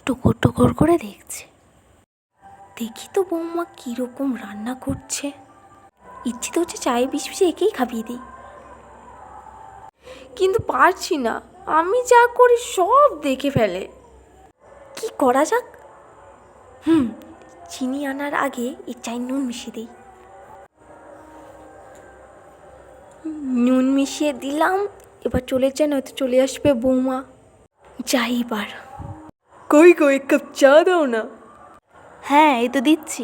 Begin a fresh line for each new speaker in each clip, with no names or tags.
টুকুর টুকুর করে দেখছে। দেখি তো বৌমা কীরকম রান্না করছে। ইচ্ছে তো হচ্ছে চায়ে বিষ বিষে একেই খাইয়ে দিই, কিন্তু পারছি না। আমি যা করি সব দেখে ফেলে। কি করা যাক? চিনি আনার আগে এই চায়ে নুন মিশিয়ে দিই। নুন মিশিয়ে দিলাম। এবার চলে যায়, নয়তো চলে আসবে বৌমা। যাই এবার। কই এক কাপ চা দাও না।
হ্যাঁ, এই তো দিচ্ছি।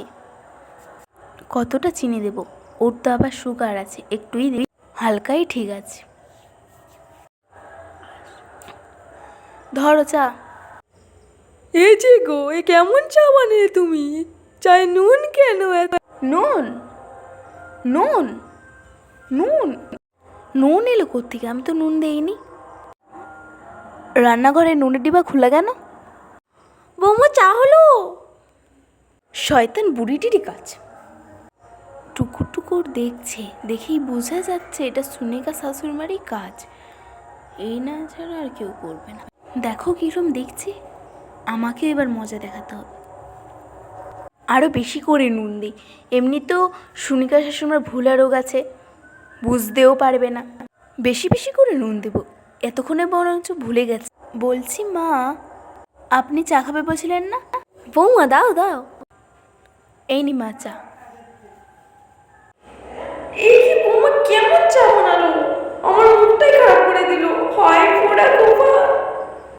কতটা চিনি দেব? ওর তো আবার সুগার আছে, একটুই দিবি, হালকাই ঠিক আছে। ধরো চা।
এই যে গো, এ কেমন চা বানিয়ে তুমি? চায়ে নুন কেন এত?
নুন? নুন? নুন? নুন এলো কোত্থেকে? আমি তো নুন দেইনি। রান্নাঘরে নুনের ডিবা খোলা কেন?
বৌমা চা হলো।
শয়তান বুড়িটিরই কাজ। টুকুর টুকুর দেখছে, দেখেই বোঝা যাচ্ছে এটা সুনেকা শাশুড়িমারই কাজ। এই না ছাড়া আর কেউ করবে না। দেখো কিরম দেখছি। আমাকে এবার মজা দেখাতে হবে। আরও বেশি করে নুন দিই। এমনিতেও সুনিকা শাশুড়িমার ভুলা রোগ আছে, বুঝতেও পারবে না। বেশি বেশি করে নুন দেব। এতক্ষণে বরঞ্চ ভুলে গেছে। বলছি মা, আপনি চা খাবে বলছিলেন না?
বৌমা দাও দাও।
এই নি মা চা।
এই বৌমা কেমন চা বানালো, আমার মুখটাই খারাপ করে দিল। হয় পোড়া গোপাল।